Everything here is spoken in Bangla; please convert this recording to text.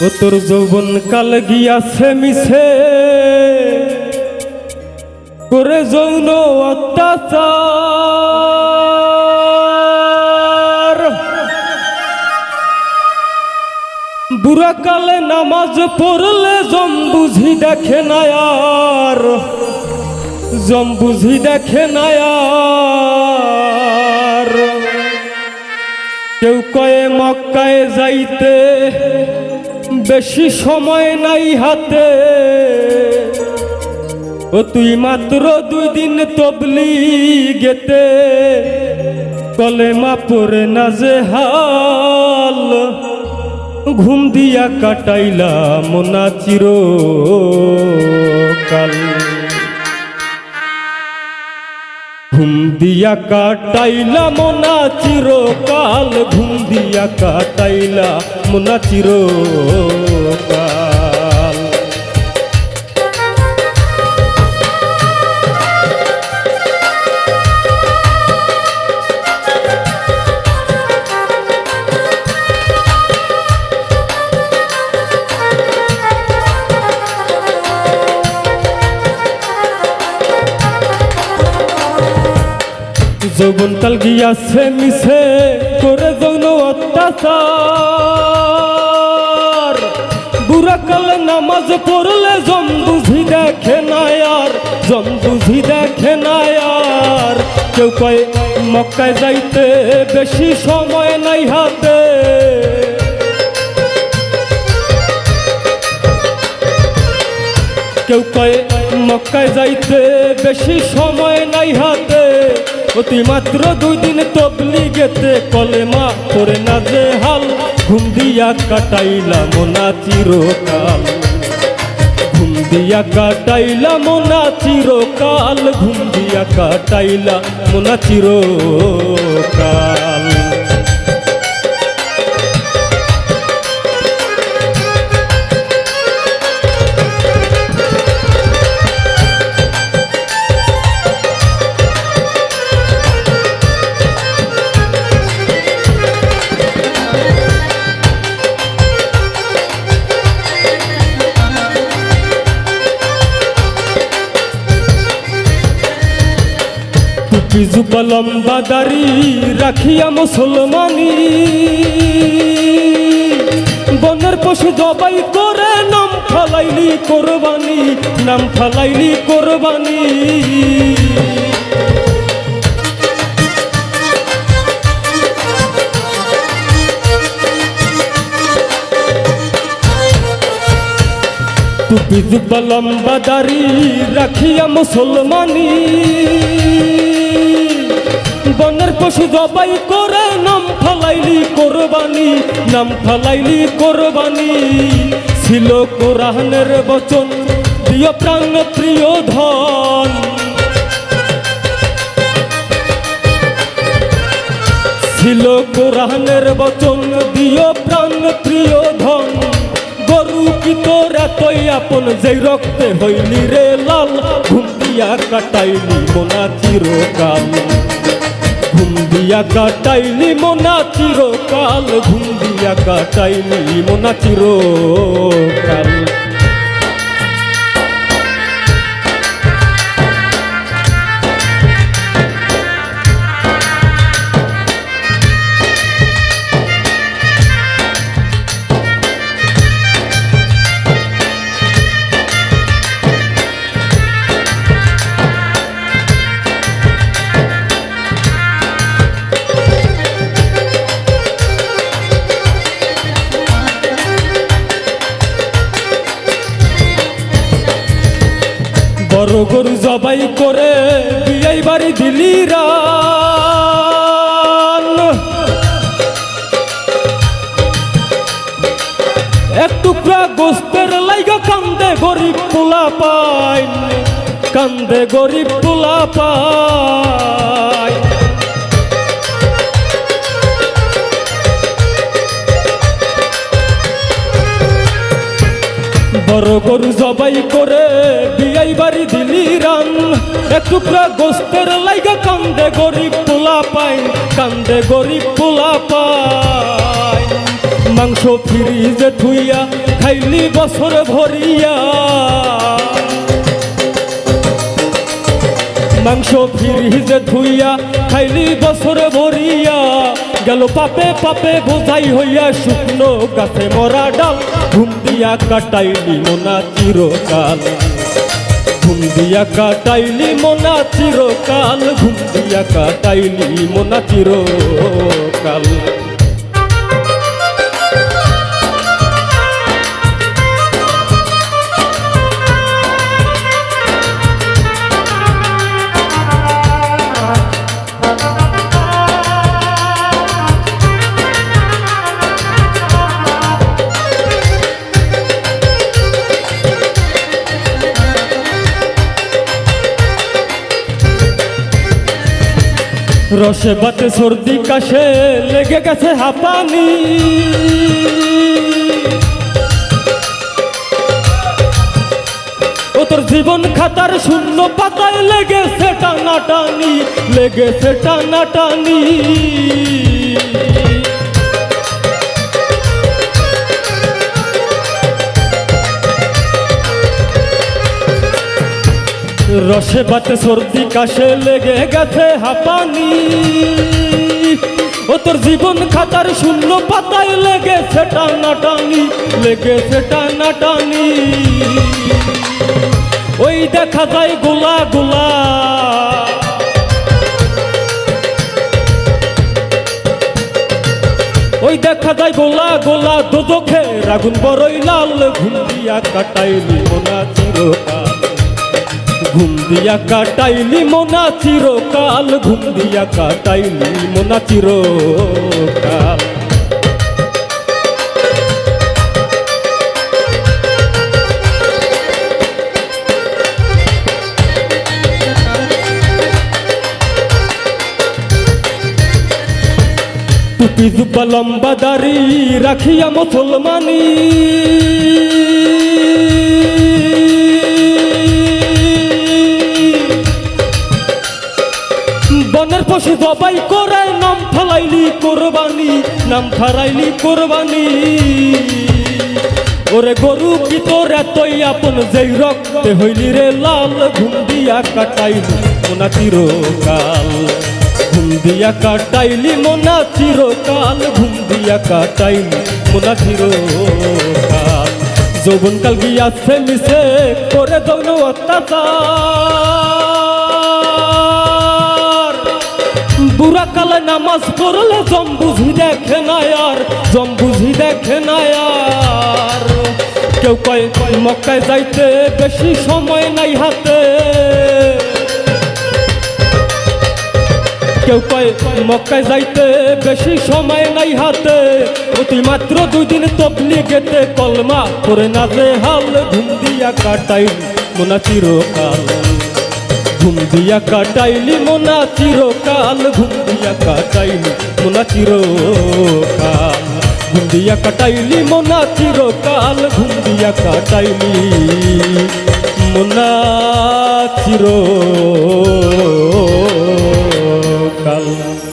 ও তোর যৌবন কাল গিয়াছে মিছে করে যৌন অত্যাচার। বুড়া কালে নামাজ পড়লে জম বুঝি দেখে না আর, জম বুঝি দেখে না আর। কেউ কয়ে মক্কায় যাইতে বেশি সময় নাই হাতে, ও তুই মাত্র 2 দিন তবলিগেতে কলেমা পড়ে নাজেহাল। ঘুম দিয়া কাটাইলা মোনা চিরকাল, ঘুম দিয়া কাটাইলা মোনা চিরকাল, ঘুম দিয়া কাটাইলা মোনা চিরকাল। যৌবন কাল গিয়াছে মিছে করে যৌন অত্যাচার। বুড়া কালে নামাজ পড়লে জম বুঝি দেখে না আর, জম বুঝি দেখে না আর। কেউ কয় মক্কায় যাইতে বেশি সময় নাই হাতে, কেউ কয় মক্কায় যাইতে বেশি সময় নাই হাতে, অতি মাত্র 2 দিন তবলিগেতে কলেমা পড়ে নাজেহাল। ঘুম দিয়া কাটাইলা মোনা চিরকাল, ঘুম দিয়া কাটাইলা মোনা চিরকাল, ঘুম দিয়া কাটাইলা মোনা চিরকাল। জুব্বা লম্বা দাড়ি রাখিয়া মুসলমানি, বনের পশু জবাই করে নাম ফালাইলি কোরবানি, নাম ফালাইলি কোরবানি। টুপি জুব্বা লম্বা দাড়ি রাখিয়া মুসলমানি, বনের পশু জবাই করে নাম ফালাইলি কোরবানি, নাম ফালাইলি কোরবানি। ছিল কোরআনের বচন প্রিয় প্রাণ প্রিয় ধন, ছিল কোরআনের বচন দিও প্রাণ প্রিয় ধন। গরু কি তোর এতই আপন যেই রক্তে হইলি রে লাল, ঘুম দিয়া কাটাইলি মোনা চিরকাল, ঘুম দিয়া কাটাইলি মোনা চিরকাল, ঘুম দিয়া কাটাইলি মোনা চিরকাল। বড় গরু জবাই করে বিয়াই বাড়ি দিলি রান, এক টুকরা গোস্তের লাইগা কান্দে গরিব পোলা পাই, কান্দে গরিব পোলা পাই। বড় গরু জবাই করে বিয়াই বাড়ি দিলি রান, এক টুকরা গোস্তের লাইগা কান্দে গরিব পোলা পাই, কান্দে গরিব পোলা পাই। মাংস ফ্রিজে থুইয়া খাইলি বছর ভরিয়া, মাংস ফ্রিজে ধুইয়া খাইলি বছর ভরিয়া, গেল পাপে পাপে বোঝাই হইয়া শুকনো গাছে মরা ডাল, ঘুম দিয়া কাটাইলি মোনা চিরকাল, ঘুম দিয়া কাটাইলি মোনা চিরকাল, ঘুম দিয়া কাটাইলি মোনা চিরকাল। রসে বাতে সর্দি কাশে লেগে গেছে হাঁপানি, ও তোর জীবন খাতার শূন্য পাতায় লেগেছে টানাটানি, লেগেছে টানাটানি। রসে বাতে সর্দি কাশে লেগে গেছে হাঁপানি, ও তোর জীবন খাতার শূন্য পাতায় লেগেছে টানাটানি, লেগেছে টানাটানি। ওই দেখা যায় গোলা গোলা, ওই দেখা যায় গোলা গোলা দোজখের আগুন বড়ই লাল, ঘুম দিয়া কাটাইলি মোনা চিরকাল, ঘুম দিয়া কাটাইলি মোনা চিরকাল, ঘুম দিয়া কাটাইলি মোনা চিরকাল। টুপি জুব্বা লম্বা দাড়ি রাখিয়া মুসলমানি, বনের পশু জবাই করে নাম ফেলাইলি কোরবানি, নাম ফেলাইলি কোরবানি। ওরে গরু কি তোর এতই আপন যেই রক্তে হইলি রে লাল, ঘুম দিয়া কাটাইলি মোনা চিরকাল, ঘুম দিয়া কাটাইলি মোনা চিরকাল, ঘুম দিয়া কাটাইলি মোনা চিরকাল। যৌবনকাল গিয়াছে মিশে করে যৌন অত্যাচার, বুড়া কালে নামাজ পড়লে জম বুঝি দেখে না আর, জম বুঝি দেখে না আর। কেউ কয় মক্কায় যাইতে বেশি সময় নাই হাতে, কেউ কয় মক্কায় যাইতে বেশি সময় নাই হাতে, অতি মাত্র 2 দিন তবলিগেতে কলমা করে নাজেহাল, ঘুম দিয়া কাটাইলি মোনা চিরকাল, ঘুম দিয়া কাটাইলি মোনা চিরকাল, ঘুম দিয়া কাটাইলি মোনা চিরকাল, ঘুম দিয়া কাটাইলি মোনা চিরকাল, ঘুম দিয়া কাটাইলি মোনা চিরকাল।